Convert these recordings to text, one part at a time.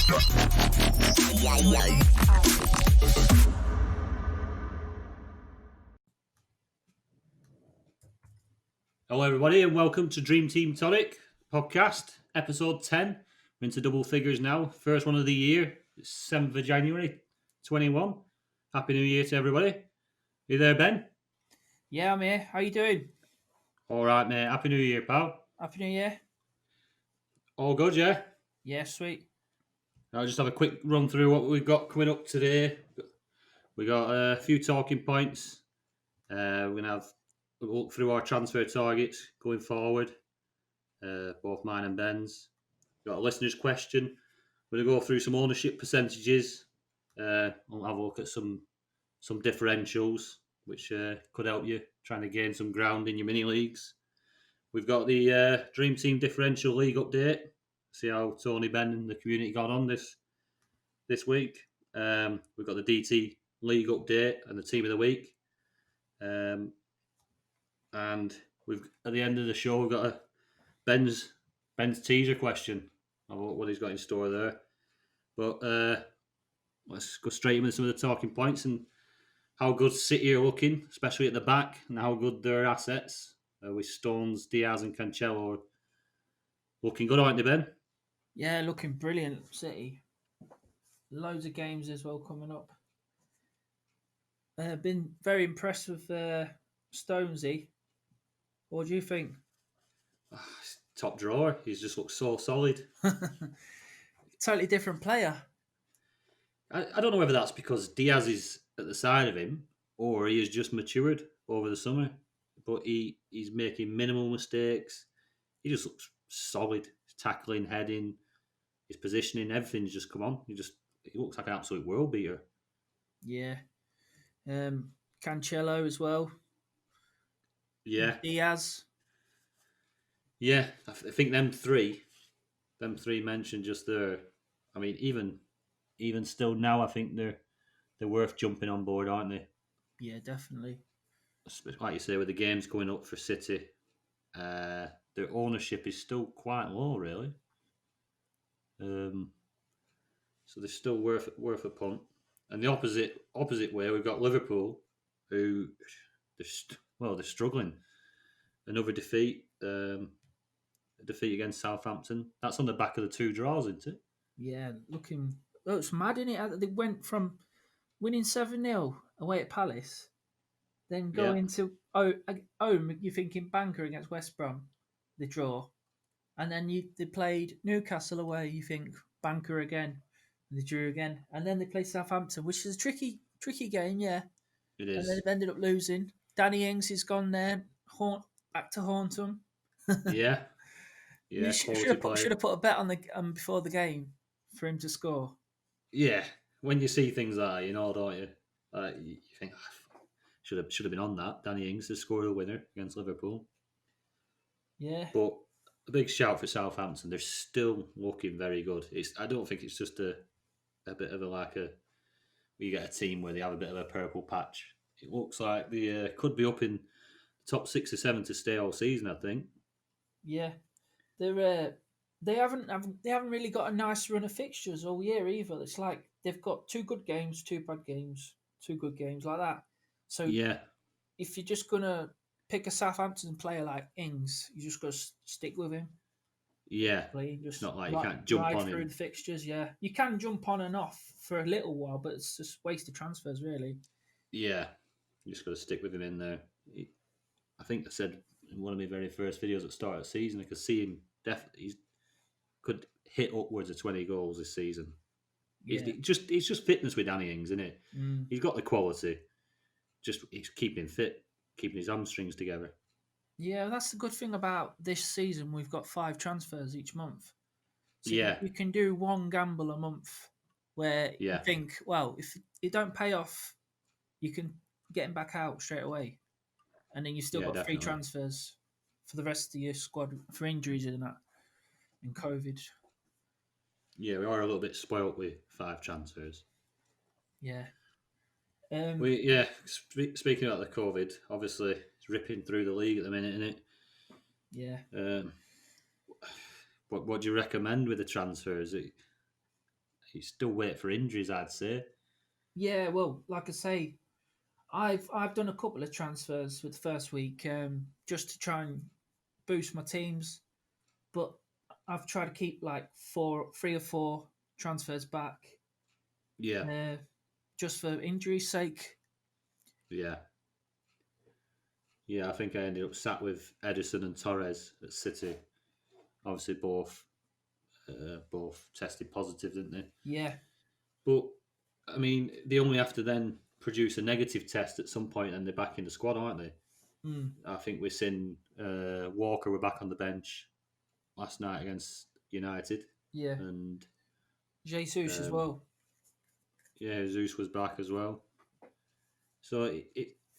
Hello, everybody, and welcome to Dream Team Tonic podcast, episode 10. We're into double figures now. First one of the year, 7th of January, 21. Happy New Year to everybody. You there, Ben? Yeah, I'm here. How you doing? All right, mate. Happy New Year, pal. Happy New Year. All good, yeah? Yeah, sweet. I'll just have a quick run through what we've got coming up today. We got a few talking points. We're going to have a look through our transfer targets going forward, both mine and Ben's. Got a listener's question. We're going to go through some ownership percentages. We'll have a look at some differentials, which could help you trying to gain some ground in your mini leagues. We've got the Dream Team Differential League update. See how Tony, Ben, and the community got on this week. We've got the DT League update and the Team of the Week. And we've at the end of the show we've got a Ben's teaser question of what he's got in store there. But let's go straight into some of the talking points and how good City are looking, especially at the back, and how good their assets with Stones, Diaz, and Cancelo looking good, aren't they, Ben? Yeah, looking brilliant, City. Loads of games as well coming up. Been very impressed with Stonesy. What do you think? Top drawer. He's just looked so solid. Totally different player. I don't know whether that's because Diaz is at the side of him or he has just matured over the summer. But he's making minimal mistakes. He just looks solid. His tackling, heading, his positioning, everything's just come on. He looks like an absolute world beater. Yeah. Cancelo as well. Yeah. Diaz. Yeah, I think them three mentioned just there. I mean, even still now, I think they're worth jumping on board, aren't they? Yeah, definitely. Like you say, with the games coming up for City, their ownership is still quite low, really. So they're still worth a punt. And the opposite way, we've got Liverpool, who they're struggling. Another defeat. A defeat against Southampton. That's on the back of the two draws, isn't it? Yeah, looking. Oh, it's mad, isn't it? They went from winning 7-0 away at Palace, then going to home. You're thinking banker against West Brom, the draw, and then they played Newcastle away. You think banker again, they drew again, and then they played Southampton, which is a tricky game. Yeah, it is. And then they've ended up losing. Danny Ings has gone there, back to haunt them. Yeah. Yeah, should have put a bet on the before the game for him to score. Yeah, when you see things like that, you know, don't you? You think should have been on that. Danny Ings has scored a winner against Liverpool. Yeah, but a big shout for Southampton. They're still looking very good. I don't think it's just a bit of you get a team where they have a bit of a purple patch. It looks like they could be up in the top 6 or 7 to stay all season, I think. Yeah. They haven't really got a nice run of fixtures all year either. It's like they've got 2 good games, 2 bad games, 2 good games like that. So yeah, if you're just gonna pick a Southampton player like Ings, you just got to stick with him. Yeah, just it's not like you can't jump on through him. the fixtures. Yeah, you can jump on and off for a little while, but it's just wasted transfers, really. Yeah, you just got to stick with him in there. I think I said in one of my very first videos at the start of the season, I could see him definitely. He could hit upwards of 20 goals this season. Yeah. It's just fitness with Danny Ings, isn't it? Mm. He's got the quality. Just he's keeping him fit, keeping his hamstrings together. Yeah, that's the good thing about this season. We've got 5 transfers each month. So yeah, you can do one gamble a month where you think, well, if it don't pay off, you can get him back out straight away. And then you've still got definitely 3 transfers for the rest of your squad for injuries and that, and COVID. Yeah, we are a little bit spoilt with 5 transfers. Yeah. Speaking about the COVID, obviously it's ripping through the league at the minute, isn't it? Yeah. What do you recommend with the transfers? you still wait for injuries, I'd say. Yeah, well, like I say, I've done a couple of transfers with the first week just to try and boost my teams, but I've tried to keep like 3 or 4 transfers back, Yeah, uh, just for injury's sake. yeah. Yeah, I think I ended up sat with Edison and Torres at City. Obviously, both tested positive, didn't they? Yeah, But I mean, they only have to then produce a negative test at some point, and they're back in the squad, aren't they? mm, I think we've seen Walker were back on the bench last night against United, yeah. and Jesus as um, well. yeah, Zeus was back as well. So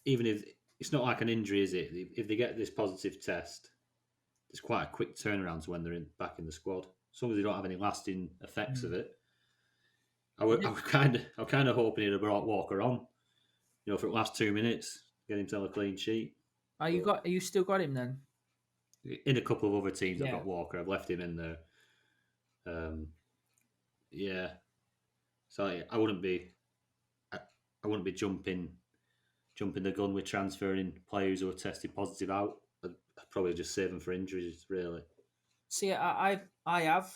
even if it's not like an injury, is it? If they get this positive test, it's quite a quick turnaround to when they're back in the squad. As long as they don't have any lasting effects of Mm. it. I was kind of hoping he'd have brought Walker on, for the last 2 minutes, get him to have a clean sheet. But Are you still got him then? in a couple of other teams, I've Yeah, got Walker. I've left him in there. Yeah, so I wouldn't be, I wouldn't be jumping the gun with transferring players who are tested positive out. I'd probably just save them for injuries, really. see, I have.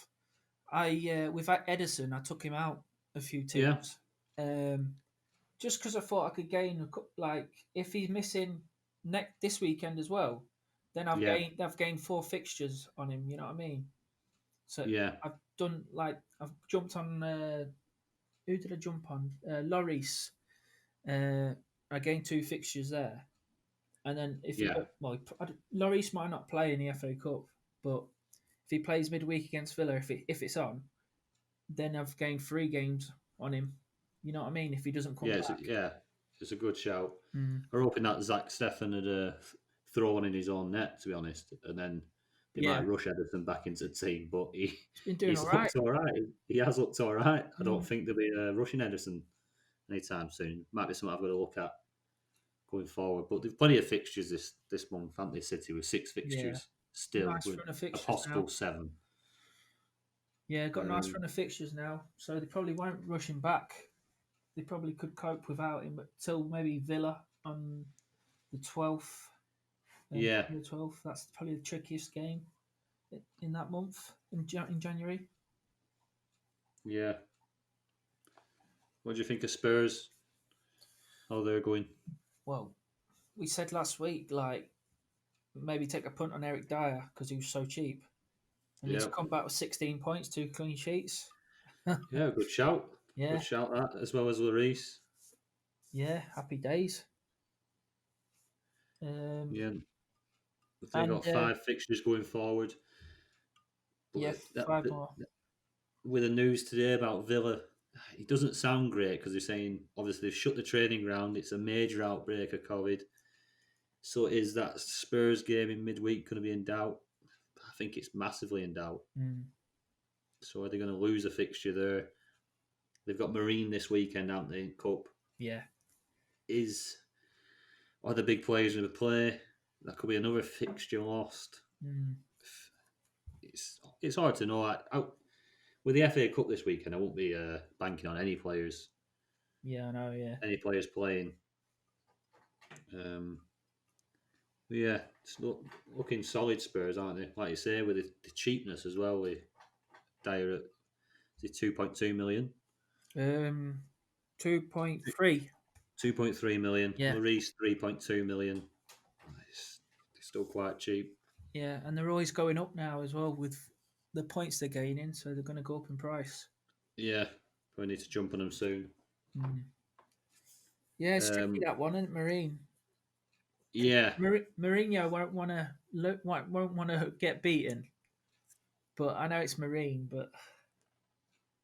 With Edison, I took him out a few Yeah, teams, um, just because I thought I could gain like if he's missing this weekend as well, then yeah, I've gained 4 fixtures on him. You know what I mean? So yeah, I've done like I've jumped on. Who did I jump on? Lloris. I gained 2 fixtures there, and then if he yeah, well, Lloris might not play in the FA Cup, but if he plays midweek against Villa, if it's on, then I've gained 3 games on him. You know what I mean? If he doesn't come back. yeah. It's a good shout. Mm. We're hoping that Zach Steffen had thrown in his own net, to be honest, and then they Yeah, might rush Edison back into the team. But he's been doing he's all right. looked all right. He has looked all right. I don't Mm. think they'll be rushing Edison anytime soon. Might be something I've got to look at going forward. But there's plenty of fixtures this month, haven't they, City, with 6 Yeah, fixtures still, nice with run of a fixtures now. possible 7. Yeah, got a nice Um, run of fixtures now, so they probably won't rush him back. They probably could cope without him, but till maybe Villa on the 12th. yeah, The 12th. That's probably the trickiest game in that month in January. yeah. What do you think of Spurs? How they're going? Well, we said last week, like maybe take a punt on Eric Dyer because he was so cheap, and he's Yeah, come back with 16 points, 2 clean sheets. yeah. Good shout. Good Yeah, shout that, as well as Lloris. yeah, happy days. Um, Yeah, they and got 5 fixtures going forward. But yeah, that, 5 more. with the news today about Villa, it doesn't sound great because they're saying obviously they've shut the training ground. It's a major outbreak of COVID. So is that Spurs game in midweek going to be in doubt? I think it's massively in doubt. Mm, So are they going to lose a fixture there? They've got Marine this weekend, haven't they, in Cup? yeah, Are the big players going to play? That could be another fixture lost. mm, It's hard to know. With the FA Cup this weekend, I won't be banking on any players yeah, I know, yeah, playing. Yeah, it's looking solid Spurs, aren't they? Like you say, with the cheapness as well. With Dyer at 2.2 million, 2.3. 2.3 million. Yeah, Lloris 3.2 million. It's still quite cheap. yeah, and they're always going up now as well with the points they're gaining, so they're going to go up in price. Yeah, we need to jump on them soon. Mm. Yeah, it's tricky Um, that one, isn't it, Marine? yeah, Mourinho won't want to get beaten, but I know it's Marine, but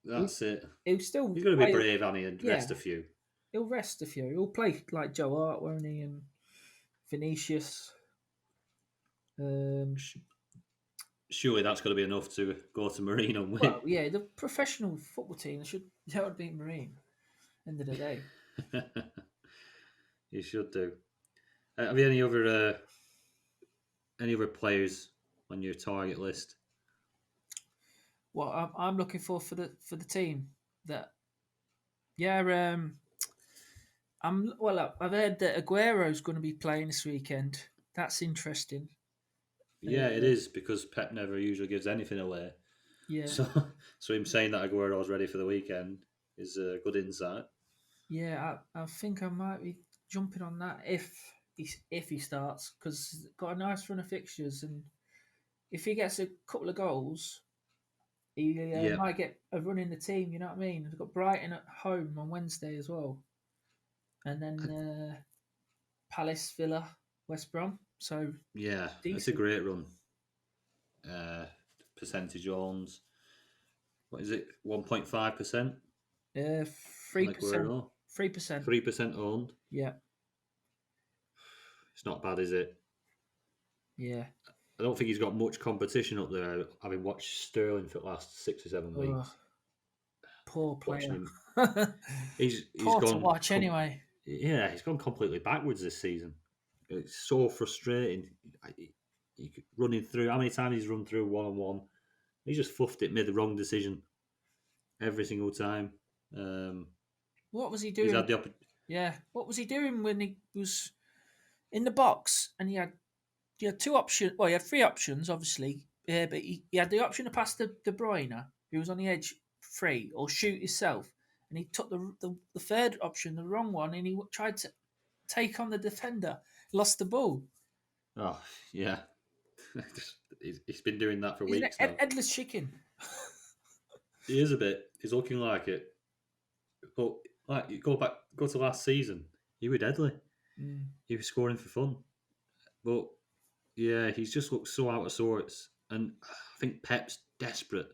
he, that's it. he'll still He's going to be play. brave, and and Yeah, rest a few. he'll rest a few. He'll play like Joe Hart, won't he, and Vinicius. Um, Surely that's going to be enough to go to Marine and win. well, yeah, the professional football team that would beat Marine. End of the day. You should do. Have you any other players on your target list? What I'm looking for the team. that. Yeah, I've heard that Aguero's going to be playing this weekend. That's interesting. Yeah, it is because Pep never usually gives anything away. Yeah, So, so him saying that Aguero's ready for the weekend is a good insight. yeah. I think I might be jumping on that if he starts because got a nice run of fixtures, and if he gets a couple of goals, he Yeah, might get a run in the team. You know what I mean? We've got Brighton at home on Wednesday as well, and then Palace, Villa, West Brom. So yeah, that's a decent. great run. Uh, Percentage owns, what is it, 1.5% Uh, on 3%. Aguero, 3%. 3% owned. Yeah, It's not bad, is it? yeah. I don't think he's got much competition up there. Having watched Sterling for the last 6 or 7 weeks, Oh, poor watching player. him, he's Poor to gone. watch anyway. Yeah, he's gone completely backwards this season. It's so frustrating. Running through, how many times he's run through 1-on-1? He just fluffed it, made the wrong decision every single time. Um, What was he he's doing? had the opportunity. Yeah, what was he doing when he was in the box and he had two options? Well, he had three options, obviously. Yeah, but he had the option to pass the De Bruyne, who was on the edge, free, or shoot himself. And he took the third option, the wrong one, and he tried to take on the defender. Lost the ball. Oh, yeah. He's been doing that for He's an weeks now. headless chicken. He is a bit. He's looking like it. But like, you go to last season. He was deadly. Mm. He was scoring for fun. But yeah, he's just looked so out of sorts. And I think Pep's desperate.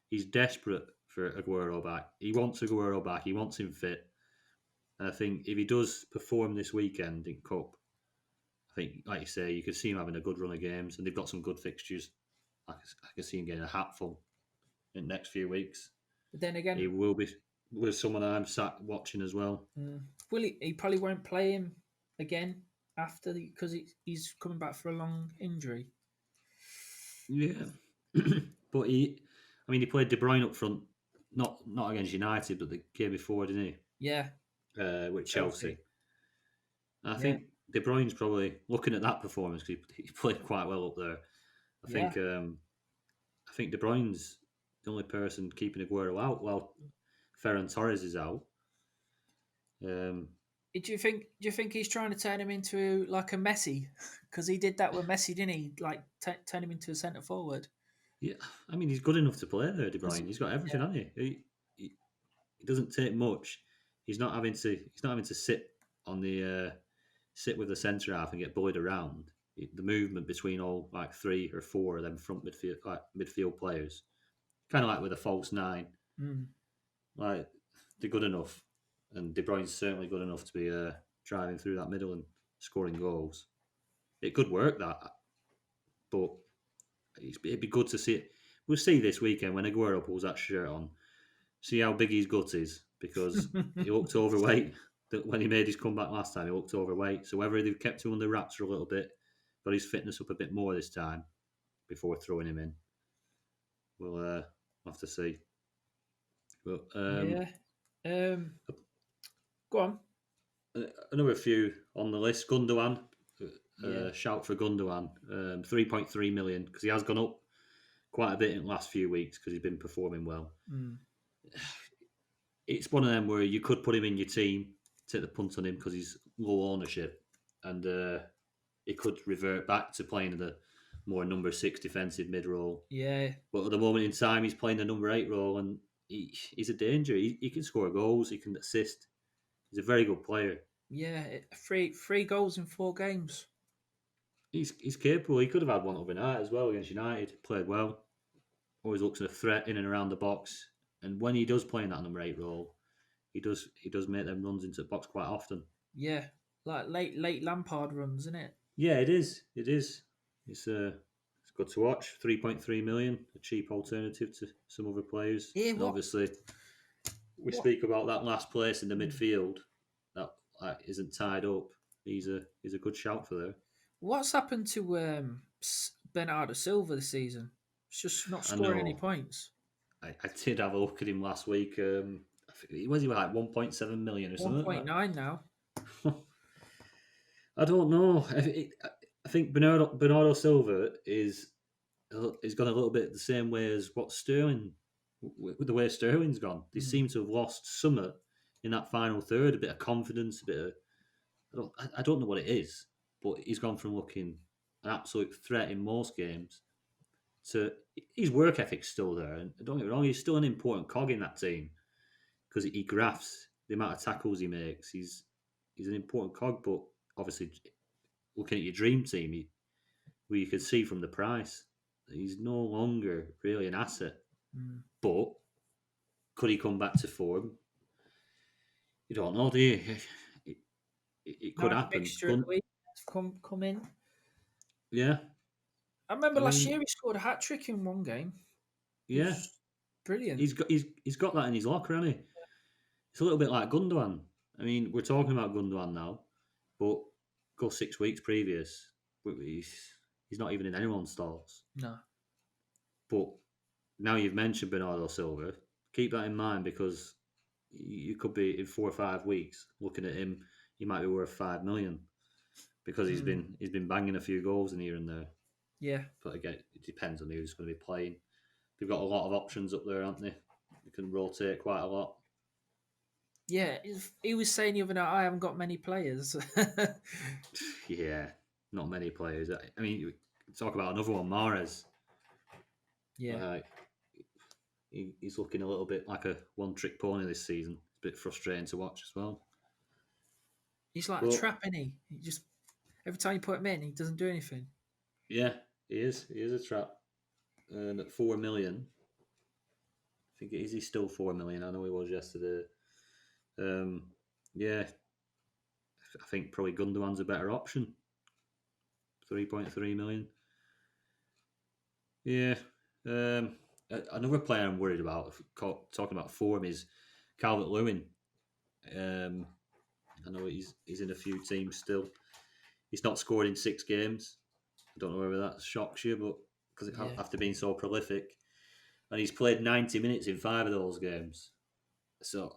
He's desperate for Aguero back. He wants Aguero back. He wants him fit. And I think if he does perform this weekend in Cup, I think, like you say, you could see him having a good run of games, and they've got some good fixtures. I can see him getting a hatful in the next few weeks. But then He again, will be with someone I'm sat watching as well. will he probably won't play him again after because he's coming back for a long injury. Yeah, but he played De Bruyne up front, not against United, but the game before, didn't he? Yeah, With Chelsea. I Yeah, think De Bruyne's probably looking at that performance because he played quite well up there. I yeah. think I think De Bruyne's the only person keeping Aguero out while Ferran Torres is out. Do you think he's trying to turn him into like a Messi? Because he did that with Messi, didn't he? Like turn him into a centre forward. Yeah, I mean he's good enough to play there, De 'Cause- Bruyne. He's got everything, yeah, hasn't he doesn't take much. He's not having to sit with the centre half and get bullied around. The movement between all like 3 or 4 of them front midfield players, kind of like with a false nine. mm, Like they're good enough, and De Bruyne's certainly good enough to be driving through that middle and scoring goals. It could work that, but it'd be good to see it. We'll see this weekend when Aguero pulls that shirt on. See how big his gut is because he looked overweight. When he made his comeback last time, he looked overweight. So whether they've kept him under wraps for a little bit, got his fitness up a bit more this time before throwing him in, we'll have to see. But yeah. Go on. another few on the list. Gundogan, Yeah, shout for Gundogan, 3.3 million because he has gone up quite a bit in the last few weeks because he's been performing well. mm, It's one of them where you could put him in your team, take the punt on him because he's low ownership, and he could revert back to playing the more number 6 defensive mid role. yeah, But at the moment in time, he's playing the number 8 role, and he's a danger. He can score goals, he can assist. He's a very good player. yeah. Three goals in 4 games. He's capable. He could have had one overnight as well against United. Played well. Always looks at a threat in and around the box. And when he does play in that number 8 role, he does make them runs into the box quite often. Yeah, like late Lampard runs, isn't it? Yeah, it is. It is. It's good to watch. 3.3 million, a cheap alternative to some other players. Yeah, And obviously, we what speak about that last place in the midfield that isn't tied up. He's a good shout for there. what's happened to Bernardus Silver this season? He's just not I scoring any know. points. I did have a look at him last week. I Was he like 1.7 million or something? 1.9 now. I don't know. I think Bernardo Silva is gone a little bit the same way as what Sterling, with the way Sterling's gone. They seem to have lost summer in that final third, a bit of confidence, a bit of I don't know what it is, but he's gone from looking an absolute threat in most games to his work ethic's still there. And don't get me wrong, he's still an important cog in that team because he graphs the amount of tackles he makes. He's an important cog, but obviously looking at your dream team, where you can see from the price, he's no longer really an asset. But could he come back to form? You don't know, do you? It could happen. Fixture of the week come in. Yeah. I remember last year he scored a hat trick in one game. Yeah. Brilliant. He's got that in his locker, hasn't he? It's a little bit like Gundogan. I mean, we're talking about Gundogan now, but go 6 weeks previous, he's not even in anyone's thoughts. No. But now you've mentioned Bernardo Silva, keep that in mind because you could be in 4 or 5 weeks looking at him. He might be worth 5 million because he's been banging a few goals in here and there. Yeah. But again, it depends on who's going to be playing. They've got a lot of options up there, haven't they? You can rotate quite a lot. Yeah, he was saying the other night, I haven't got many players. Yeah, not many players. I mean, talk about another one, Mahrez. Yeah. He's looking a little bit like a one-trick pony this season. It's a bit frustrating to watch as well. He's like a trap, isn't he? He just every time you put him in, he doesn't do anything. Yeah, he is. He is a trap. And at 4 million, I think is he still 4 million? I know he was yesterday. Yeah, I think probably Gundogan's a better option. 3.3 million. Yeah. Another player I'm worried about, talking about form, is Calvert-Lewin. I know he's in a few teams still. He's not scored in 6 games. I don't know whether that shocks you, but because after being so prolific, and he's played 90 minutes in 5 of those games. So,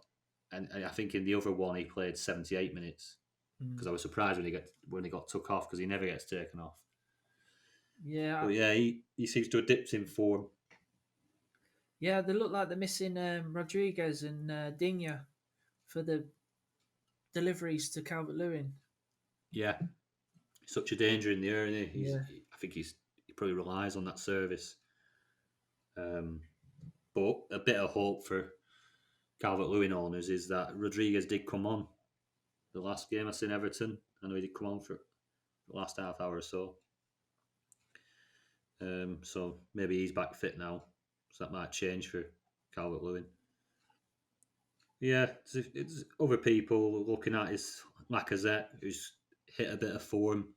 and I think in the other one he played 78 minutes because I was surprised when he got took off because he never gets taken off. Yeah, but yeah, he seems to have dipped in form. Yeah, they look like they're missing Rodriguez and Digne for the deliveries to Calvert-Lewin. Yeah, such a danger in the air, isn't he? Yeah. I think he probably relies on that service. But a bit of hope for Calvert-Lewin owners is that Rodriguez did come on the last game I seen Everton. I know he did come on for the last half hour or so. So maybe he's back fit now. So that might change for Calvert-Lewin. Yeah, it's other people looking at is Lacazette, who's hit a bit of form.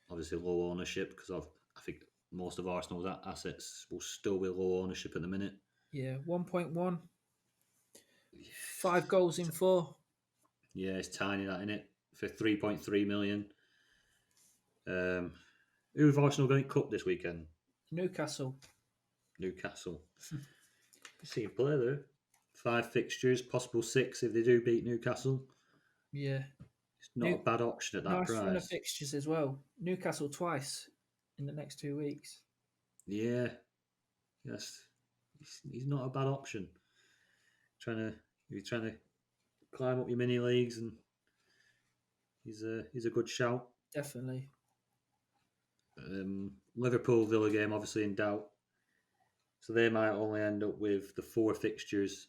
Obviously low ownership because I think most of Arsenal's assets will still be low ownership at the minute. Yeah, 1.1. 5 goals in 4. Yeah, it's tiny that, isn't it? For 3.3 million. Who have Arsenal going to cup this weekend? Newcastle. See him play there. 5 fixtures, possible 6 if they do beat Newcastle. Yeah. It's not a bad option at that price. Nice run of fixtures as well. Newcastle twice in the next 2 weeks. Yeah. Yes. He's not a bad option. You're trying to climb up your mini leagues, and he's a good shout. Definitely. Liverpool Villa game obviously in doubt, so they might only end up with the 4 fixtures.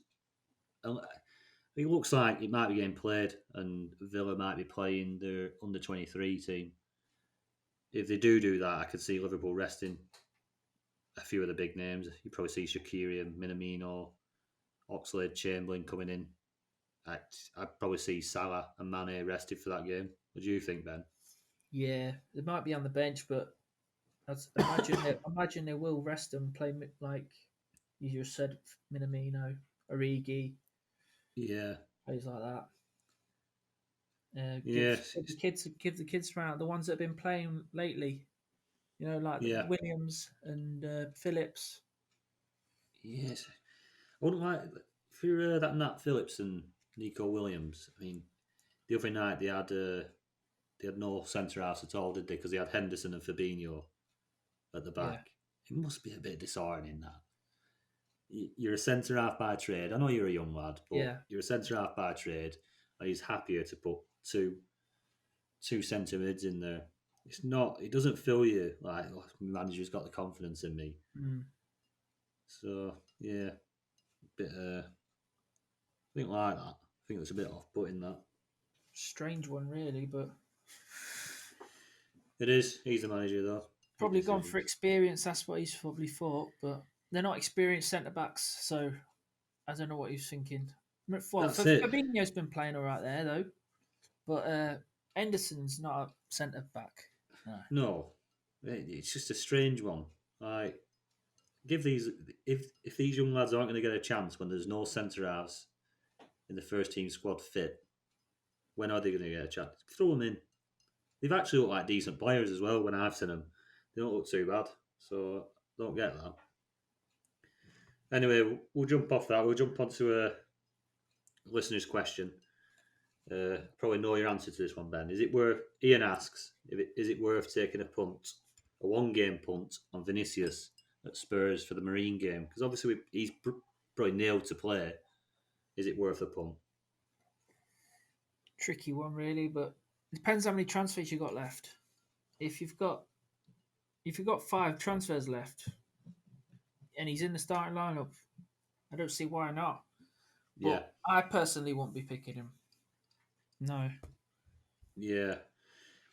It looks like it might be getting played, and Villa might be playing their under-23 team. If they do that, I could see Liverpool resting a few of the big names. You probably see Shaqiri and Minamino, Oxlade-Chamberlain coming in. I'd probably see Salah and Mane rested for that game. What do you think, Ben? Yeah, they might be on the bench, but imagine they will rest them, play like you just said, Minamino, Origi. Yeah, plays like that. Give the kids around the ones that have been playing lately. Like Williams and Phillips. Yes, wouldn't like for that Nat Phillips and Nico Williams. I mean, the other night they had no centre halves at all, did they? Because they had Henderson and Fabinho at the Yeah, back. It must be a bit disheartening that you're a centre half by trade. I know you're a young lad, but yeah, you're a centre half by trade, and he's happier to put two centre mids in there. It's not. It doesn't fill you like oh, my manager's got the confidence in me. mm. So yeah, bit. I think like that. I think it's a bit off putting that. Strange one really, but It is. He's the manager though. Big probably gone for decisions. experience. That's what he's probably thought, but they're not experienced centre backs, so I don't know what he's thinking. Well, That's it. Fabinho's been playing all right there though, but Henderson's not a centre back. No. No, it's just a strange one. Like give these if these young lads aren't going to get a chance when there's no centre halves in the first team squad fit, when are they going to get a chance? Throw them in. They've actually looked like decent players as well when I've seen them. They don't look too bad, so don't get that. Anyway, we'll jump off that. We'll jump onto a listener's question. Probably know your answer to this one, Ben. Is it worth? Ian asks, is it worth taking a one-game punt on Vinicius at Spurs for the Marine game? Because obviously he's probably nailed to play. Is it worth a punt? Tricky one really, but it depends how many transfers you got left. If you've got 5 transfers left and he's in the starting lineup, I don't see why not. Yeah, But I personally won't be picking him. No. yeah.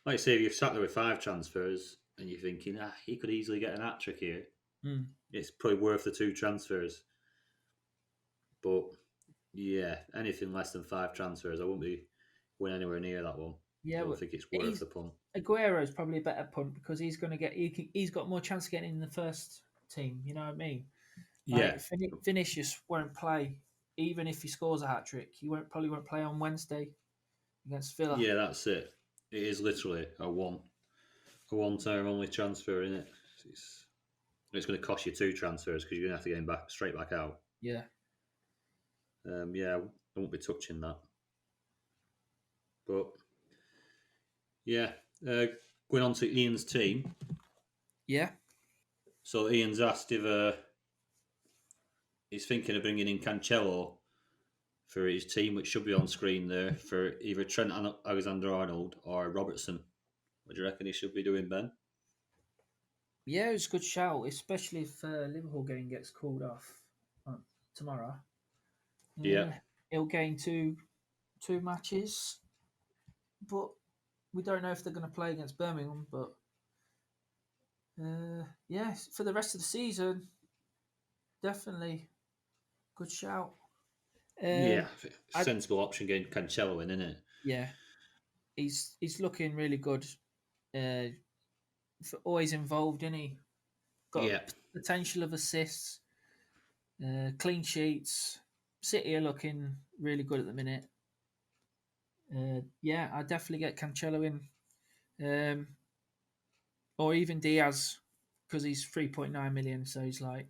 Like I say, if you've sat there with 5 transfers and you're thinking, he could easily get an hat trick here. Mm. It's probably worth the 2 transfers. But yeah, anything less than 5 transfers, I won't be going anywhere near that one. Yeah, I don't but think it's worth the punt. Aguero's probably a better punt because he's going to get he's got more chance of getting in the first team. You know what I mean? Yeah, Like Vinicius won't play even if he scores a hat trick. He probably won't play on Wednesday against Villa. yeah, that's it. It is literally a one time only transfer, isn't it? It's going to cost you 2 transfers because you're going to have to get him back straight back out. Yeah. Yeah, I won't be touching that. But yeah, going on to Ian's team. Yeah. So Ian's asked if he's thinking of bringing in Cancelo for his team, which should be on screen there, for either Trent Alexander-Arnold or Robertson. What do you reckon he should be doing, Ben? Yeah, it's a good shout, especially if Liverpool game gets called off tomorrow. Yeah. He'll gain two matches, but we don't know if they're going to play against Birmingham. But yeah, for the rest of the season, definitely good shout. Yeah, sensible option getting Cancelo in, isn't it? Yeah, he's looking really good. Always involved, isn't he? Got potential of assists, clean sheets. City are looking really good at the minute. Yeah, I definitely get Cancelo in, or even Diaz because he's 3.9 million, so he's like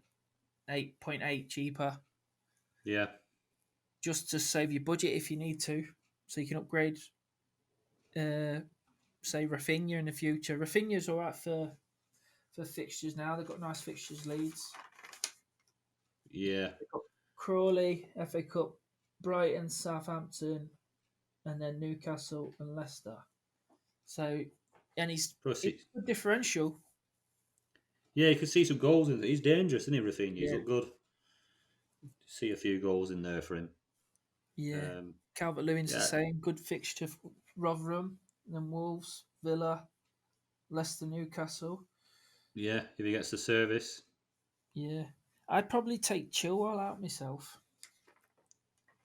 8.8 cheaper. Yeah, just to save your budget if you need to, so you can upgrade. Say Rafinha in the future. Rafinha's all right for fixtures now. They've got nice fixtures leads. Yeah. Crawley, FA Cup, Brighton, Southampton, and then Newcastle and Leicester. So, and he's a differential. Yeah, you can see some goals in there. He's dangerous, isn't he, Rafinha? He's looked good. See a few goals in there for him. Yeah. Calvert-Lewin's the same. Good fixture for Rotherham, then Wolves, Villa, Leicester, Newcastle. Yeah, if he gets the service. Yeah. I'd probably take Chilwell out myself.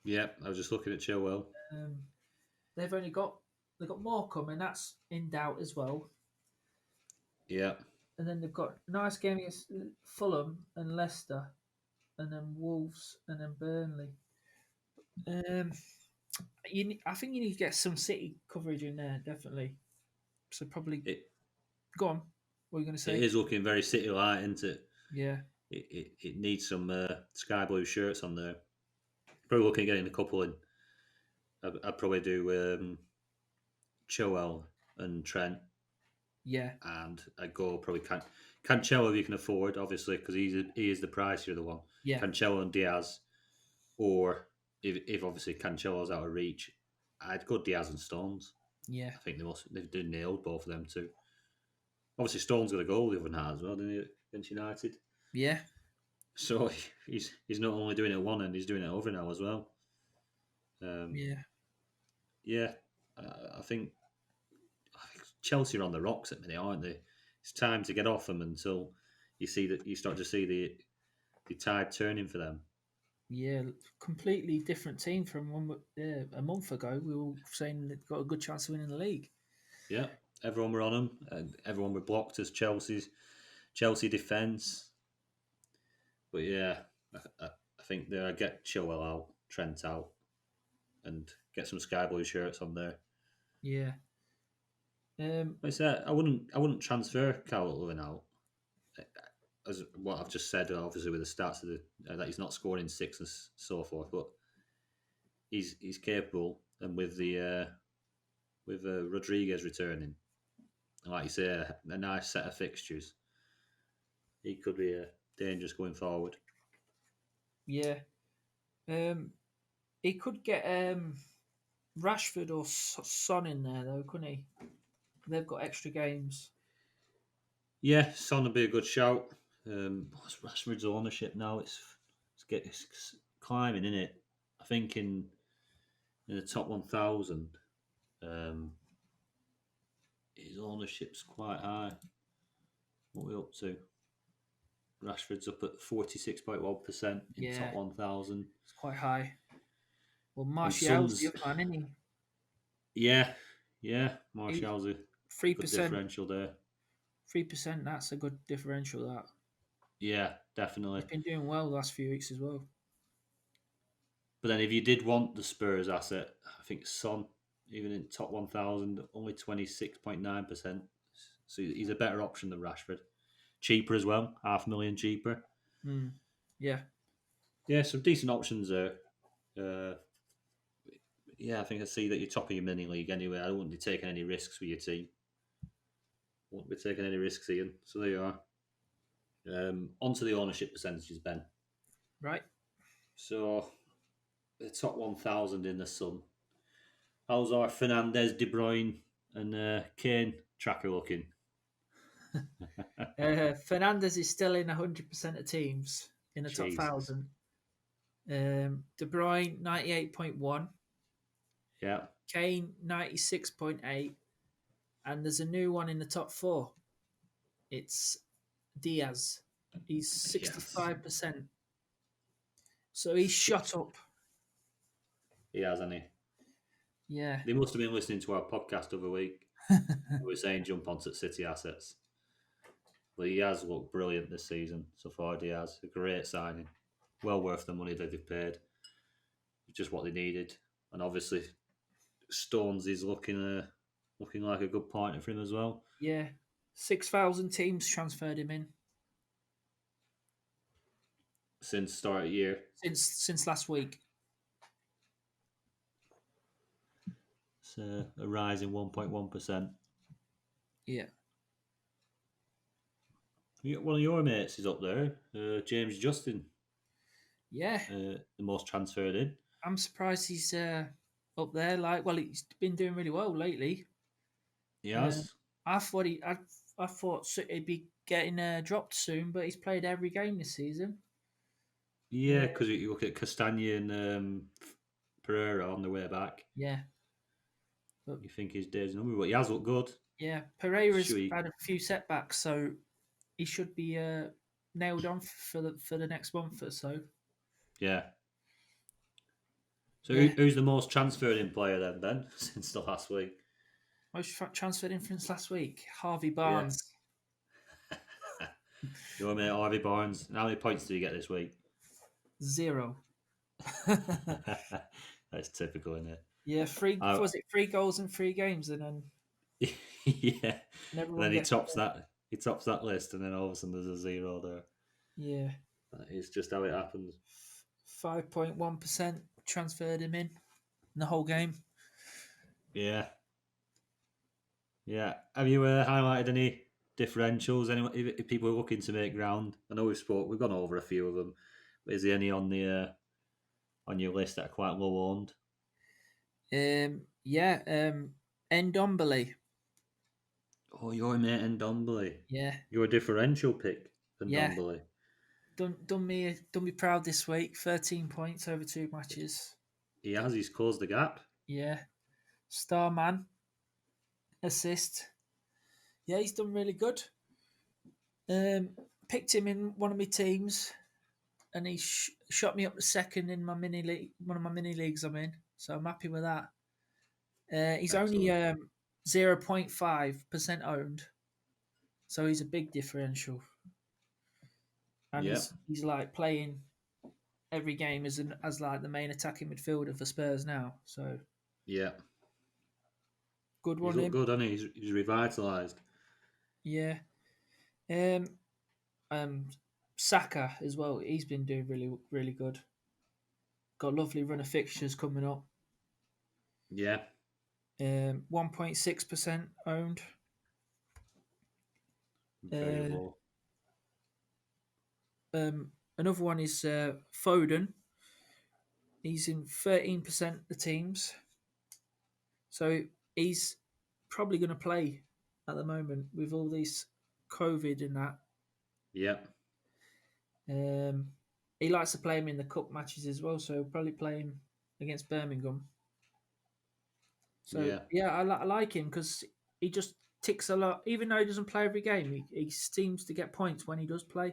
Yeah, I was just looking at Chilwell. They've got more coming. That's in doubt as well. Yeah. And then they've got a nice game against Fulham and Leicester, and then Wolves and then Burnley. I think you need to get some City coverage in there, definitely. So probably go on. What are you going to say? It is looking very City-like, isn't it? Yeah. it needs some sky blue shirts on there. Probably looking at getting a couple in. I'd probably do Chilwell and Trent, Yeah, and I'd go probably Cancelo if you can afford, obviously, because he is the pricier of the one. yeah, Cancelo and Diaz, or if obviously Cancelo's out of reach, I'd go Diaz and Stones. yeah, I think they've nailed both of them too. Obviously, Stones got a goal the other night as well, didn't he, against United? yeah, So he's not only doing it at one end, he's doing it over now as well. yeah, Yeah, I think Chelsea are on the rocks at the minute, aren't they? It's time to get off them until you start to see the tide turning for them. yeah. Completely different team from a month ago. We were saying they've got a good chance of winning the league. Yeah, everyone were on them, and everyone were blocked as Chelsea defence. But yeah, I think they'll get Chilwell out, Trent out, and get some sky blue shirts on there. Yeah. Like I said, I wouldn't transfer Calvert-Lewin out. As what I've just said, obviously with the stats of that he's not scoring six and so forth, but he's capable, and with Rodriguez returning, like you say, a nice set of fixtures, he could be dangerous going forward. Yeah. He could get Rashford or Son in there though, couldn't he? They've got extra games. Yeah, Son would be a good shout. What's Rashford's ownership now? It's climbing, isn't it? I think in the top 1,000, his ownership's quite high. What are we up to? Rashford's up at 46.1% in Yeah, top 1,000. it's quite high. Well, And Martial's the Son's, other man, isn't yeah, he? Martial's a 3%. good differential there. 3%. That's a good differential. That Yeah, definitely. he's been doing well the last few weeks as well. But then if you did want the Spurs asset, I think Son, even in top 1,000, only 26.9%. So he's a better option than Rashford. Cheaper as well, 500,000 cheaper. Yeah, Yeah, some decent options there. Yeah, I think I see that you're top of your mini league anyway. I wouldn't be taking any risks with your team. Won't be taking any risks, Ian. So there you are. Onto the ownership percentages, Ben. right. So the top 1,000 in the sun. How's our Fernandez, De Bruyne, and Kane tracker looking? Fernandez is still in 100% of teams in the top Jesus. 1,000. De Bruyne 98.1, Yeah. Kane 96.8, and there's a new one in the top 4. It's Diaz. He's 65%. So he's shot up. He has, hasn't he? Yeah. They must have been listening to our podcast the other week. We were saying jump onto City assets. But he has looked brilliant this season so far. Diaz, a great signing. Well worth the money that they've paid. Just what they needed. And obviously, Stones is looking like a good partner for him as well. Yeah. 6,000 teams transferred him in. Since start of the year. Since last week. It's a rise in 1.1%. Yeah. One of your mates is up there, James Justin. Yeah. The most transferred in. I'm surprised he's up there. He's been doing really well lately. He has. I thought he'd be getting dropped soon, but he's played every game this season. Yeah, because you look at Castagna and Pereira on the way back. Yeah. But you think his days are numbered, but he has looked good. Yeah, Pereira's had a few setbacks, so he should be nailed on for the next month or so. Yeah. So who's the most transferred in player then, Ben, since the last week? Most transferred in since last week? Harvey Barnes. Yeah. Your mate Harvey Barnes. How many points did he get this week? 0. That's typical, isn't it? Yeah, 3 goals in 3 games, and then yeah. And then he tops that list, and then all of a sudden there's a 0 there. Yeah. That is just how it happens. 5.1% transferred him in the whole game. Yeah. Yeah. Have you highlighted any differentials? Anyone, if people are looking to make ground? I know we've gone over a few of them. But is there any on on your list that are quite low owned? Ndombele. Oh, your mate Ndombele. Yeah. You're a differential pick, Yeah. Ndombele. Done me proud this week. 13 points over 2 matches. He has. He's closed the gap. Yeah. Star man. Assist. Yeah, he's done really good. Picked him in one of my teams, and he shot me up to second in my mini league, one of my mini leagues I'm in. So I'm happy with that. He's only Excellent. 0.5% owned, so he's a big differential. And Yeah. he's like playing every game as like the main attacking midfielder for Spurs now. So Yeah. good He's one looked him. good, hasn't he? He's revitalised. Yeah. Saka as well. He's been doing really really good. Got a lovely run of fixtures coming up. Yeah. 1.6% owned. Very low. Another one is Foden. He's in 13% of the teams. So he's probably going to play at the moment with all these COVID and that. Yeah. He likes to play him in the cup matches as well, so he'll probably play him against Birmingham. So yeah, I like him because he just ticks a lot. Even though he doesn't play every game, he seems to get points when he does play.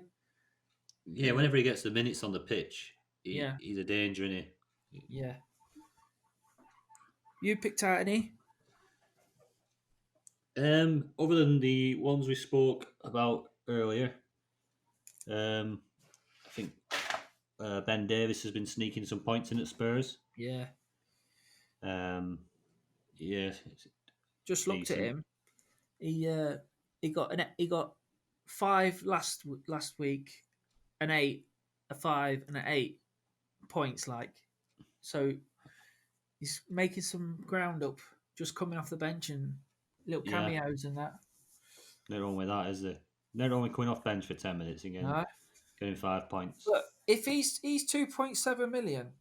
Yeah, whenever he gets the minutes on the pitch, Yeah. he's a danger, isn't he? Yeah. You picked out any? Other than the ones we spoke about earlier, I think Ben Davis has been sneaking some points in at Spurs. Yeah. Yeah, Just looked at decent. him. He got 5 last week, an 8, a 5, and an 8 points. Like, so he's making some ground up, just coming off the bench and little cameos and that. No wrong with that, is there? No wrong with coming off bench for 10 minutes and getting 5 points. But if he's 2.7 million,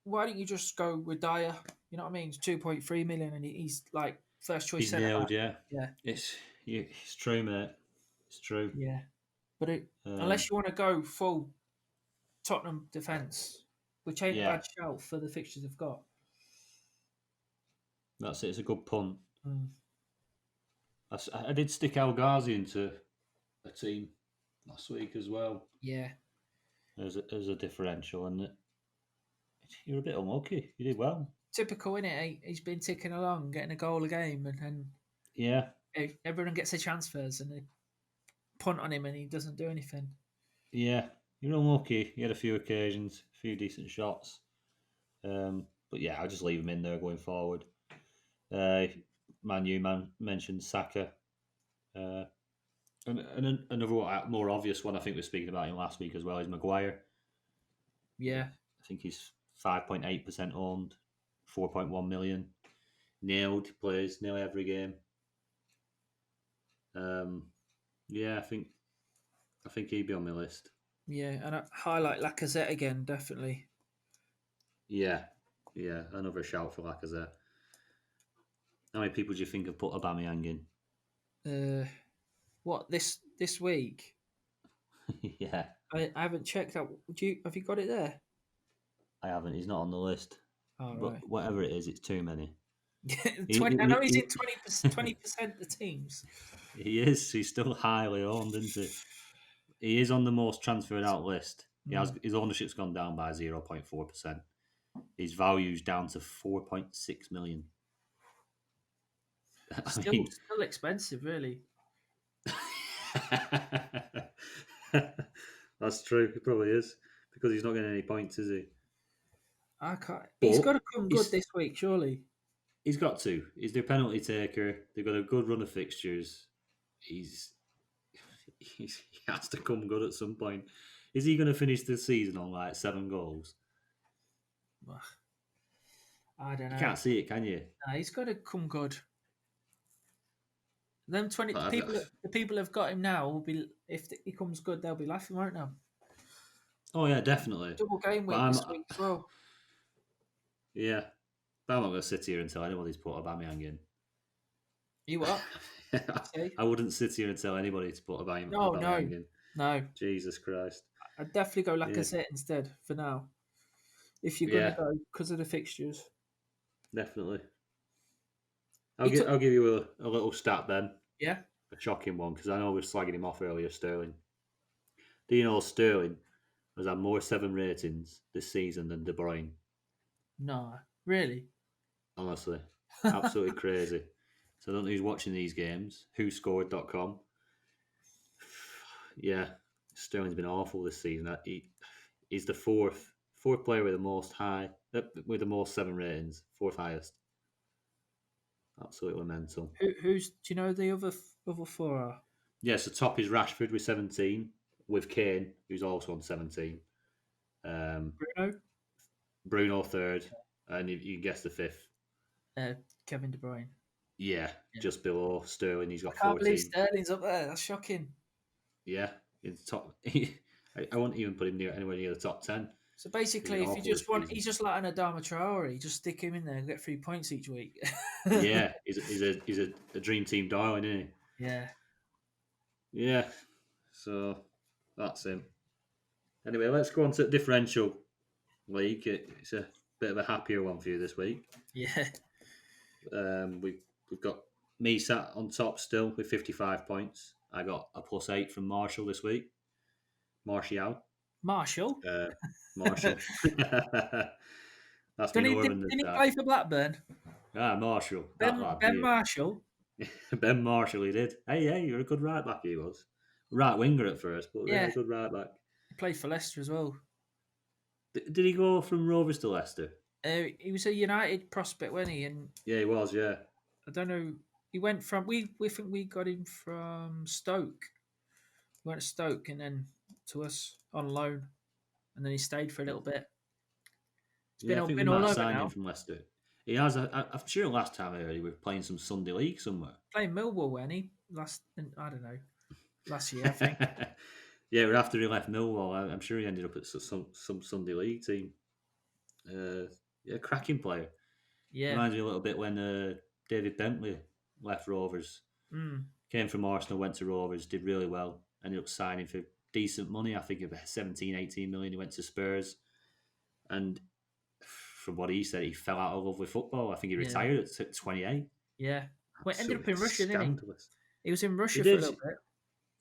why don't you just go with Dyer? You know what I mean? It's 2.3 million, and he's like first choice. He's nailed, yeah. Yeah. It's true, mate. It's true. Yeah. But unless you want to go full Tottenham defence, which ain't a bad shout for the fixtures they've got. That's it. It's a good punt. I did stick Al Ghazi into a team last week as well. Yeah. As a differential, and you're a bit unlucky. You did well. Typical, innit? He's been ticking along, getting a goal a game, and everyone gets their transfers, and they punt on him, and he doesn't do anything. Yeah, you're unlucky. He had a few occasions, a few decent shots, but yeah, I'll just leave him in there going forward. Man mentioned Saka, and another one, more obvious one I think we're speaking about him last week as well is Maguire. Yeah, I think he's 5.8% owned, 4.1 million, nailed. He plays nearly every game. Yeah, I think he'd be on my list. Yeah, and I highlight Lacazette again, definitely. Yeah, another shout for Lacazette. How many people do you think have put Aubameyang in? What this week? Yeah, I haven't checked out. Have you got it there? I haven't. He's not on the list. Oh, but right. Whatever it is, it's too many. 20. I know he's in 20% of the teams. He is. He's still highly owned, isn't he? He is on the most transferred out list. His ownership's gone down by 0.4%. His value's down to 4.6 million. Still expensive, really. That's true. It probably is because he's not getting any points, is he? I can't. He's got to come good this week, surely. He's got to. He's their penalty taker. They've got a good run of fixtures. he has to come good at some point. Is he going to finish the season on like 7 goals? Ugh, I don't You know. can't see it, can you? No, he's got to come good. Them 20 But the people have got him now will be if he comes good, they'll be laughing, won't they? oh yeah, definitely. Double game But week this week as well. yeah, but I'm not going to sit here and tell anybody's put Aubameyang in. You what? See? I wouldn't sit here and tell anybody to put Aubameyang No, in. no. Jesus Christ. I'd definitely go Yeah. Lacazette instead for now. If you're Yeah. going to go because of the fixtures. Definitely. I'll give you a little stat then. Yeah. A shocking one, because I know we were slagging him off earlier, Sterling. Do you know Sterling has had more 7 ratings this season than De Bruyne? No, really? Honestly. Absolutely crazy. So I don't know who's watching these games. WhoScored.com. Yeah, Sterling's been awful this season. He's the fourth player with the most 7 ratings, 4th highest. Absolutely mental. Who's? Do you know the other 4 are? Yeah, so top is Rashford with 17, with Kane, who's also on 17. Bruno 3rd, and you can guess the 5th. Kevin De Bruyne. Yeah, just below Sterling. He's got I can't 14. believe Sterling's up there. That's shocking. Yeah, in top. I wouldn't even put him anywhere near the top 10. So basically, if you just want, he's just like an Adama Traore. Just stick him in there and get 3 points each week. Yeah, he's a dream team darling, isn't he? Yeah. Yeah. So that's him. Anyway, let's go on to the differential league. It's a bit of a happier one for you this week. Yeah. We've got me sat on top still with 55 points. I got a +8 from Marshall this week. Martial. Marshall. Marshall. That's me Didn't he play for Blackburn? Marshall. Ben Marshall. Ben Marshall, he did. Hey, you're a good right back. He was right winger at first, but yeah, good right back. He played for Leicester as well. Did he go from Rovers to Leicester? He was a United prospect, wasn't he? And yeah, he was. Yeah. I don't know. He went from we think we got him from Stoke. He went to Stoke and then to us on loan, and then he stayed for a little bit. I think we might have signed him from Leicester. He has. I'm sure last time I heard he was playing some Sunday league somewhere. Playing Millwall, when he last year, I think. Yeah, after he left Millwall, I'm sure he ended up at some Sunday league team. Cracking player. Yeah, reminds me a little bit when David Bentley left Rovers. Came from Arsenal, went to Rovers, did really well. Ended up signing for decent money. I think about 17, 18 million. He went to Spurs, and from what he said, he fell out of love with football. I think he retired at 28. Yeah. Well, ended up in Russia, didn't he? He was in Russia for a little bit.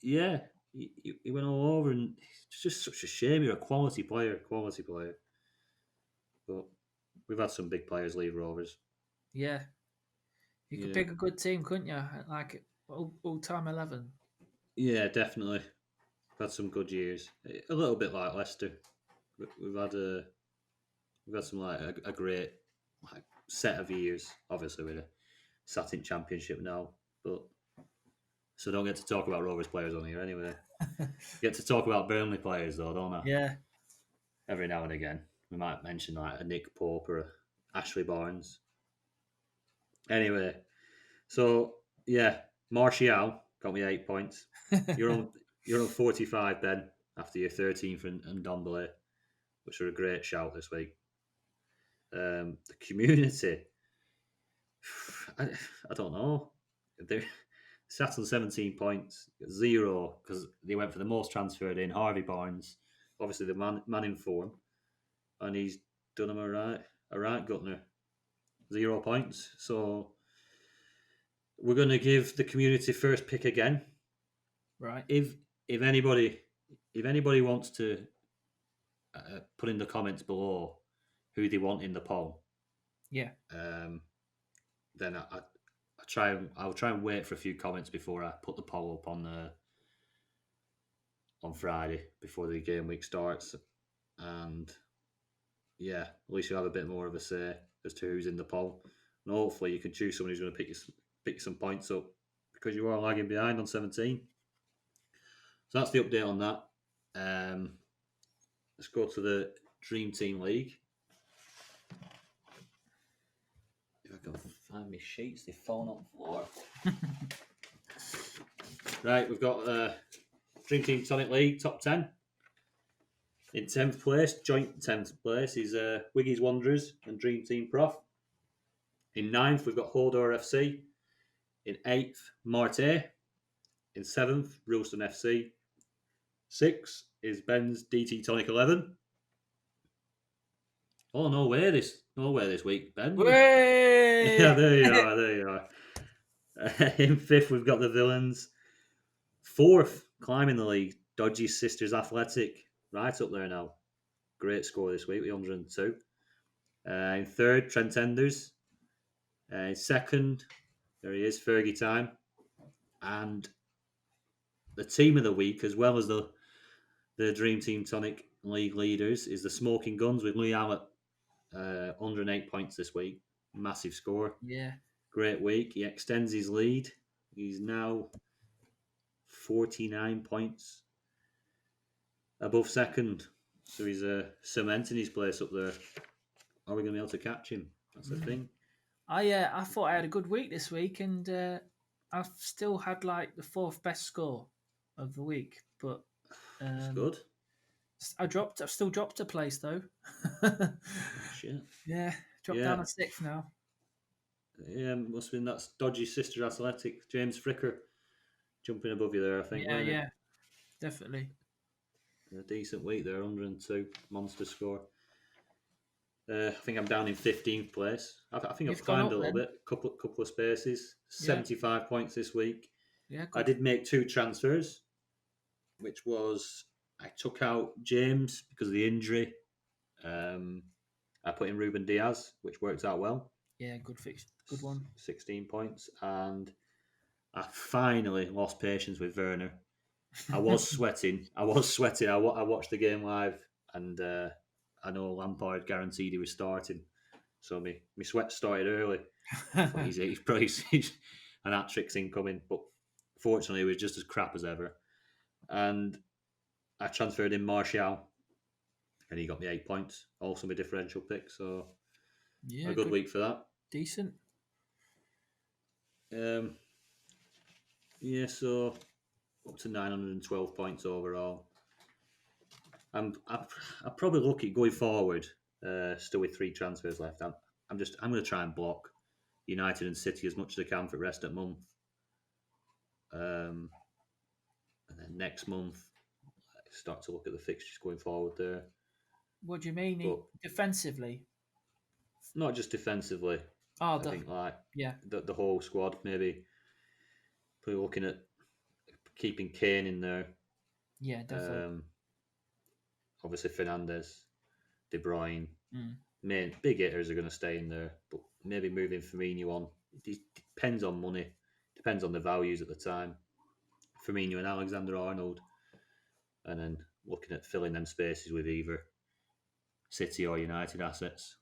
Yeah. He went all over, and it's just such a shame. You're a quality player. But we've had some big players leave Rovers. Yeah. You could pick a good team, couldn't you? Like all-time 11. Yeah, definitely. We've had some good years. A little bit like Leicester. We've had some like a great set of years. Obviously, with a sat in Championship now, but so don't get to talk about Rovers players on here anyway. Get to talk about Burnley players though, don't I? Yeah. Every now and again, we might mention like a Nick Pope or a Ashley Barnes. Anyway, so yeah, Martial got me 8 points. You're on 45, Ben, after your 13th and Dombele, which are a great shout this week. The community, I don't know. They're sat on 17 points, 0 because they went for the most transferred in. Harvey Barnes, obviously the man in form, and he's done him a right gutner. 0 points. So we're going to give the community first pick again. Right. If anybody wants to put in the comments below who they want in the poll, yeah, then I'll try and wait for a few comments before I put the poll up on Friday before the game week starts, and yeah, at least you'll have a bit more of a say as to who's in the poll, and hopefully you can choose someone who's going to pick some points up because you are lagging behind on 17. So that's the update on that. Let's go to the Dream Team League. If I can find my sheets, they've fallen on the floor. Right, we've got Dream Team Tonic League top 10. In 10th place, joint 10th place, is Wiggy's Wanderers and Dream Team Prof. In 9th, we've got Hodor FC. In 8th, Marte. In 7th, Ralston FC. 6th is Ben's DT Tonic 11. Oh, nowhere this week, Ben. Yeah, there you are. In 5th, we've got the Villains. 4th, climbing the league, Dodgy Sisters Athletic. Right up there now. Great score this week, 102. In 3rd, Trent Enders. 2nd, there he is, Fergie Time. And the team of the week, as well as the Dream Team Tonic League leaders, is the Smoking Guns with Lee Allett, 108 points this week. Massive score. Yeah. Great week. He extends his lead. He's now 49 points above second. So he's cementing his place up there. Are we going to be able to catch him? That's the thing. I thought I had a good week this week, and I've still had like the 4th best score of the week. But That's good. I've still dropped a place though. Shit. Yeah, dropped down to 6th now. Yeah, must have been that Dodgy Sister Athletic, James Fricker, jumping above you there, I think. Yeah, definitely. A decent week there, 102, monster score. I think I'm down in 15th place. I think I've climbed a little bit, couple of spaces. 75 points this week. Yeah, I did make 2 transfers, which was I took out James because of the injury. I put in Ruben Diaz, which worked out well. Yeah, good fix, good one. 16 points, and I finally lost patience with Werner. I was sweating. I watched the game live, and I know Lampard guaranteed he was starting, so my sweat started early. he's probably an hat-trick's incoming, but fortunately, it was just as crap as ever. And I transferred in Martial, and he got me 8 points. Also, my differential pick, so a good week for that. Decent. So up to 912 points overall. I'm probably lucky going forward. Still with 3 transfers left. I'm going to try and block United and City as much as I can for the rest of the month. And then next month, I start to look at the fixtures going forward there. What do you mean defensively? Not just defensively. I think the whole squad, maybe probably looking at keeping Kane in there. Yeah, definitely. Obviously Fernandes, De Bruyne. Main big hitters are going to stay in there, but maybe moving Firmino on. It depends on money. Depends on the values at the time. Firmino and Alexander-Arnold, and then looking at filling them spaces with either City or United assets.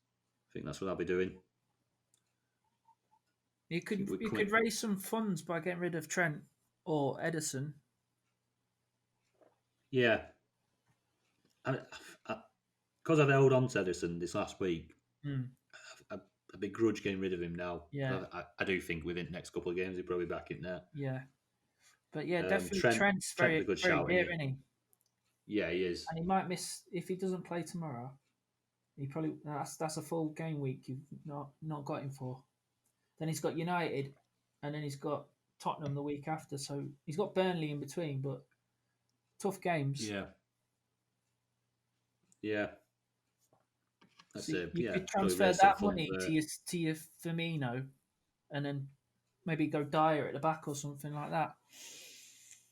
I think that's what I'll be doing. You could raise some funds by getting rid of Trent or Edison. Yeah. Because I've held on to Edison this last week, I begrudge getting rid of him now. Yeah. I do think within the next couple of games he'll probably be back in there. Yeah. But yeah, definitely Trent's very good shout, isn't he? Yeah, he is. And he might miss if he doesn't play tomorrow. He probably that's a full game week you've not got him for. Then he's got United, and then he's got Tottenham the week after. So he's got Burnley in between, but tough games. Yeah. Yeah. That's so you could transfer that money to your Firmino, and then maybe go Dyer at the back or something like that.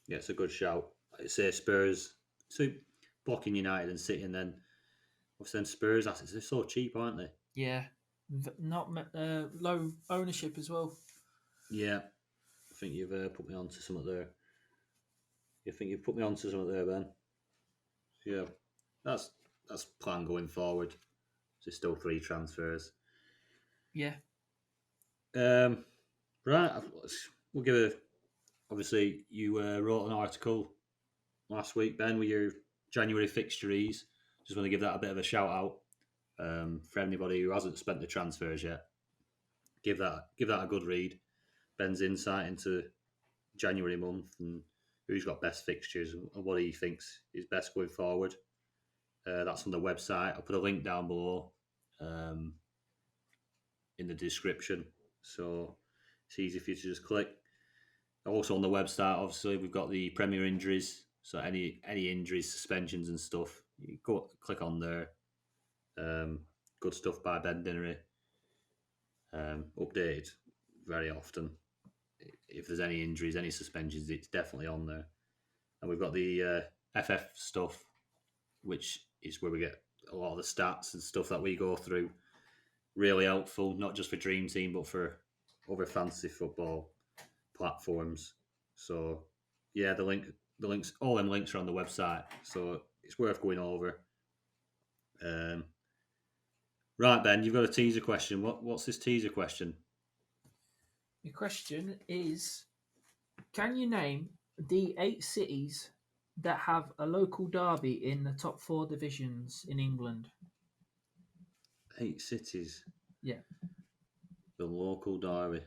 Yeah, it's a good shout. I'd say Spurs, so blocking United and City, and then obviously them Spurs assets, they're so cheap, aren't they? Yeah, not low ownership as well. Yeah, I think you've put me onto something there. Ben. Yeah, that's plan going forward. So still 3 transfers. Yeah. Right. We'll give a. Obviously, you wrote an article last week, Ben, with your January fixtures. Just want to give that a bit of a shout out for anybody who hasn't spent the transfers yet. Give that a good read. Ben's insight into January month and who's got best fixtures and what he thinks is best going forward. That's on the website. I'll put a link down below in the description, so it's easy for you to just click. Also on the website, obviously, we've got the Premier injuries. So any injuries, suspensions, and stuff, you go click on there. Good stuff by Ben Dinnery. Updated very often. If there's any injuries, any suspensions, it's definitely on there. And we've got the FF stuff, which is where we get a lot of the stats and stuff that we go through. Really helpful, not just for Dream Team, but for other fantasy football platforms. So yeah, the links, all them links are on the website, so it's worth going over. Right, Ben, you've got a teaser question. What's this teaser question? The question is, can you name the 8 cities that have a local derby in the top 4 divisions in England? 8 cities. Yeah. The local derby.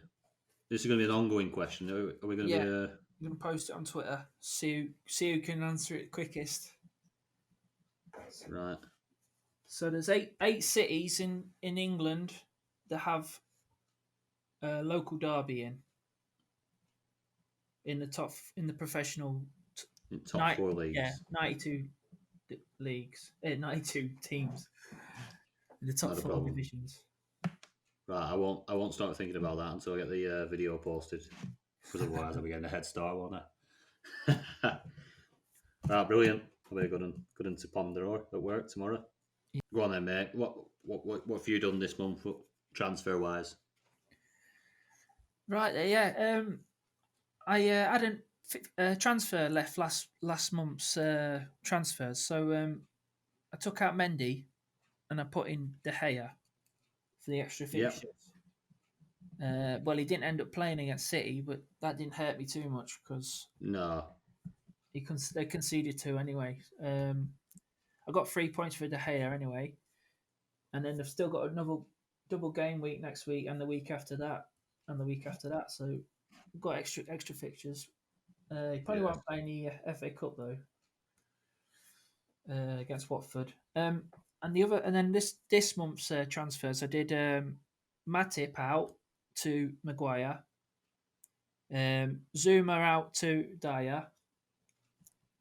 This is going to be an ongoing question. Are we going to be? I'm going to post it on Twitter. See who can answer it quickest. Right. So there's eight cities in England that have a local derby in the professional top 4 leagues. Yeah, 92 leagues, 92 teams in the top 4 divisions. Right, I won't start thinking about that until I get the video posted, because otherwise I'll be getting a head start, won't I? Right, brilliant. I'll be good into ponder at work tomorrow. Yeah. Go on then, mate. What have you done this month transfer wise? Right there, yeah. I had a transfer left last month's transfers, so I took out Mendy and I put in De Gea for the extra fixtures. Yep. Well, he didn't end up playing against City, but that didn't hurt me too much because they conceded 2 anyway. I got 3 points for De Gea anyway, and then they've still got another double game week next week and the week after that and the week after that. So we've got extra fixtures. He probably won't play in the FA Cup though against Watford. And then this month's transfers, I did Matip out to Maguire, Zuma out to Dyer,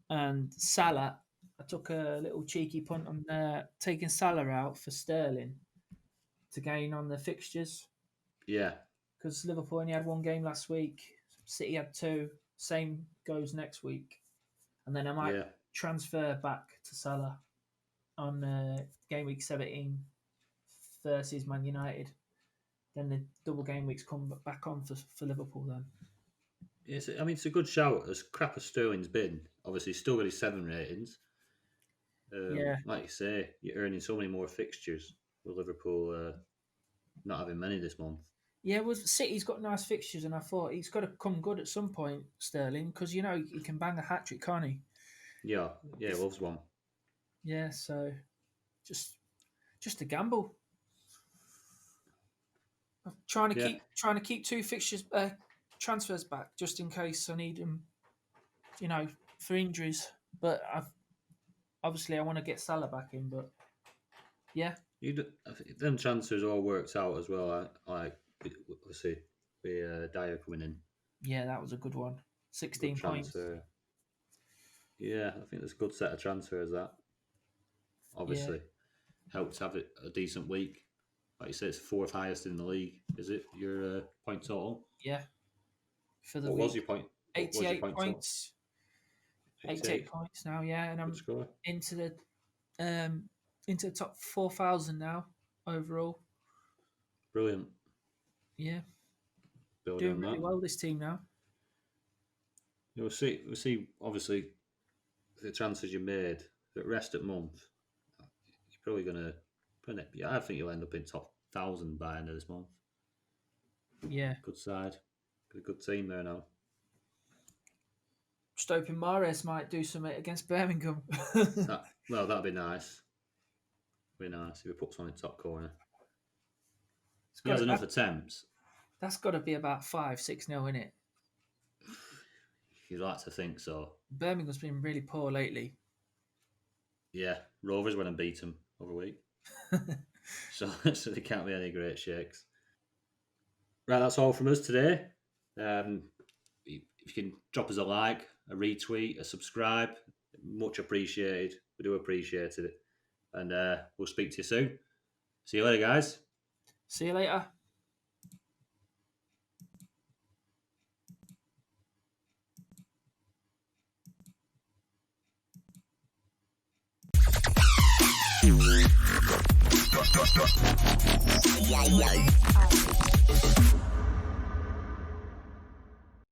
and Salah. I took a little cheeky punt on taking Salah out for Sterling to gain on the fixtures. Yeah, because Liverpool only had 1 game last week. City had 2. Same goes next week, and then I might transfer back to Salah on game week 17 versus Man United. Then the double game weeks come back on for Liverpool then. Yes, I mean, it's a good shout. As crap as Sterling's been, obviously he's still got his 7 ratings. Like you say, you're earning so many more fixtures with Liverpool not having many this month. Yeah, well, City's got nice fixtures, and I thought he's got to come good at some point, Sterling, because he can bang a hat trick, can't he? Yeah, he loves one. Yeah, so just a gamble. I'm trying to keep 2 fixtures transfers back just in case I need them, for injuries. But obviously I want to get Salah back in. But yeah, them transfers all worked out as well. Let's see, with Dyer coming in. Yeah, that was a good one. 16 points. Yeah, I think there's a good set of transfers that. Obviously, helped have it a decent week. Like you say, it's 4th highest in the league. Is it your point total? Yeah. For the what week, was your point? 88 points. 88 points now, yeah, and I'm into the top 4,000 now overall. Brilliant. Yeah. Doing really well, this team now. We'll see. Obviously, the transfers you made, the rest at month, you're probably going to. I think you'll end up in top 1,000 by the end of this month. Yeah. Good side. Got a good team there now. Just hoping Mahrez might do something against Birmingham. That'd be nice. Be nice if he puts one in top corner. He has enough attempts. That's got to be about 5-6-0, isn't it? You'd like to think so. Birmingham's been really poor lately. Yeah, Rovers went and beat them over a week. so there can't be any great shakes. Right, that's all from us today. If you can drop us a like, a retweet, a subscribe, much appreciated. We do appreciate it. And we'll speak to you soon. See you later, guys. See you later. Yeah.